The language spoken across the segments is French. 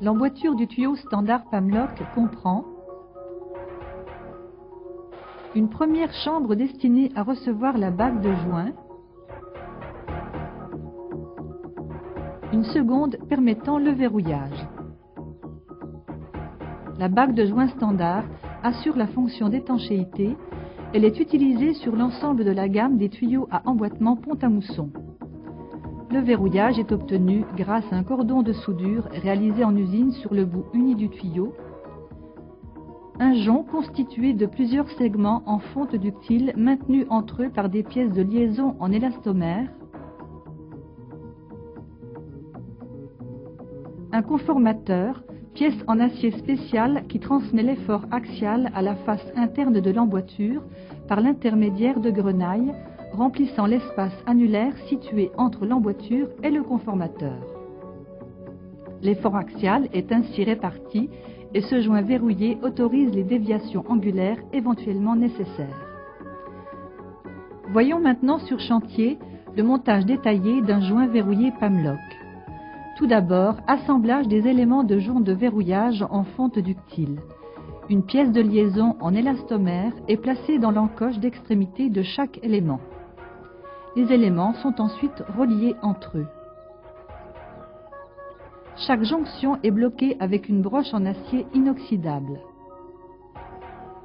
L'emboîture du tuyau standard Pamlock comprend une première chambre destinée à recevoir la bague de joint, une seconde permettant le verrouillage. La bague de joint standard assure la fonction d'étanchéité. Elle est utilisée sur l'ensemble de la gamme des tuyaux à emboîtement pont-à-mousson. Le verrouillage est obtenu grâce à un cordon de soudure réalisé en usine sur le bout uni du tuyau, un jonc constitué de plusieurs segments en fonte ductile maintenus entre eux par des pièces de liaison en élastomère, un conformateur, pièce en acier spécial qui transmet l'effort axial à la face interne de l'emboîture par l'intermédiaire de grenailles remplissant l'espace annulaire situé entre l'emboîture et le conformateur. L'effort axial est ainsi réparti et ce joint verrouillé autorise les déviations angulaires éventuellement nécessaires. Voyons maintenant sur chantier le montage détaillé d'un joint verrouillé Pamlock. Tout d'abord, assemblage des éléments de jonc de verrouillage en fonte ductile. Une pièce de liaison en élastomère est placée dans l'encoche d'extrémité de chaque élément. Les éléments sont ensuite reliés entre eux. Chaque jonction est bloquée avec une broche en acier inoxydable.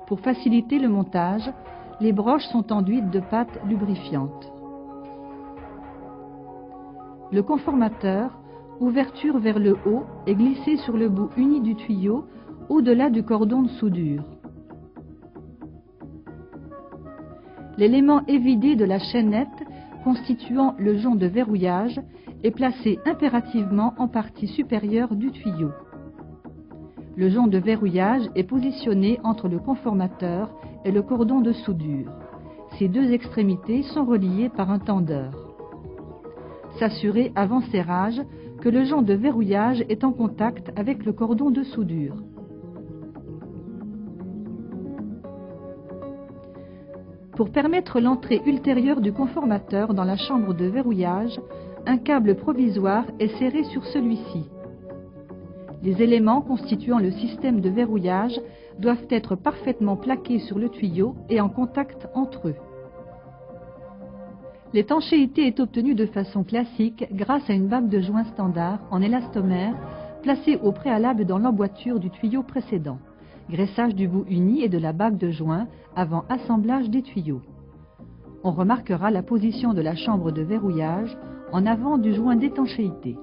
Pour faciliter le montage, les broches sont enduites de pâte lubrifiante. Le conformateur, ouverture vers le haut, est glissé sur le bout uni du tuyau, au-delà du cordon de soudure. L'élément évidé de la chaînette constituant le jonc de verrouillage est placé impérativement en partie supérieure du tuyau. Le jonc de verrouillage est positionné entre le conformateur et le cordon de soudure. Ces deux extrémités sont reliées par un tendeur. S'assurer avant serrage que le jonc de verrouillage est en contact avec le cordon de soudure. Pour permettre l'entrée ultérieure du conformateur dans la chambre de verrouillage, un câble provisoire est serré sur celui-ci. Les éléments constituant le système de verrouillage doivent être parfaitement plaqués sur le tuyau et en contact entre eux. L'étanchéité est obtenue de façon classique grâce à une bague de joint standard en élastomère placée au préalable dans l'emboîture du tuyau précédent. Graissage du bout uni et de la bague de joint avant assemblage des tuyaux. On remarquera la position de la chambre de verrouillage en avant du joint d'étanchéité.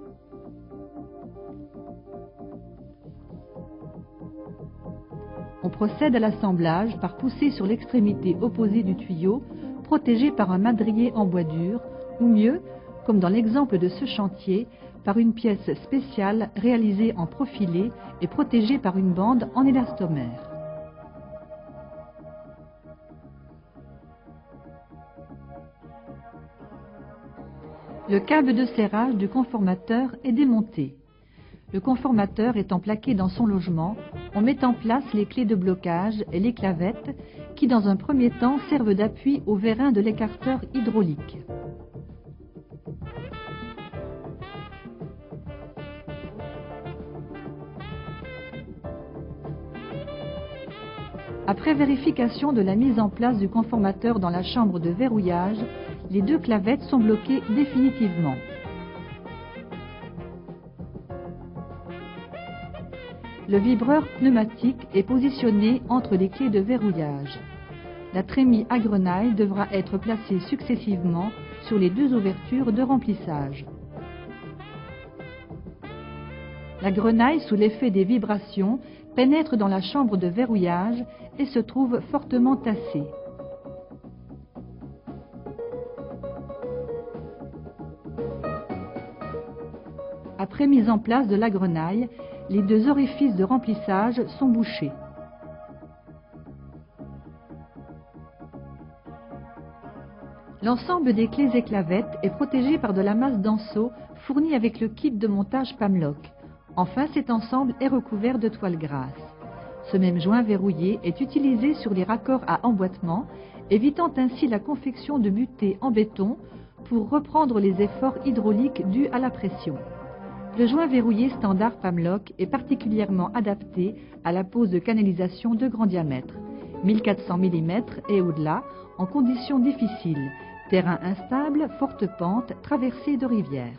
On procède à l'assemblage par pousser sur l'extrémité opposée du tuyau, protégé par un madrier en bois dur, ou mieux, comme dans l'exemple de ce chantier, par une pièce spéciale réalisée en profilé et protégée par une bande en élastomère. Le câble de serrage du conformateur est démonté. Le conformateur étant plaqué dans son logement, on met en place les clés de blocage et les clavettes qui, dans un premier temps, servent d'appui au vérin de l'écarteur hydraulique. Après vérification de la mise en place du conformateur dans la chambre de verrouillage, les deux clavettes sont bloquées définitivement. Le vibreur pneumatique est positionné entre les clés de verrouillage. La trémie à grenaille devra être placée successivement sur les deux ouvertures de remplissage. La grenaille, sous l'effet des vibrations, pénètre dans la chambre de verrouillage et se trouve fortement tassée. Après mise en place de la grenaille, les deux orifices de remplissage sont bouchés. L'ensemble des clés et clavettes est protégé par de la masse d'anceau fournie avec le kit de montage Pamlock. Enfin, cet ensemble est recouvert de toile grasse. Ce même joint verrouillé est utilisé sur les raccords à emboîtement, évitant ainsi la confection de butées en béton pour reprendre les efforts hydrauliques dus à la pression. Le joint verrouillé standard Pamloc est particulièrement adapté à la pose de canalisation de grand diamètre, 1400 mm et au-delà, en conditions difficiles, terrain instable, forte pente, traversée de rivières.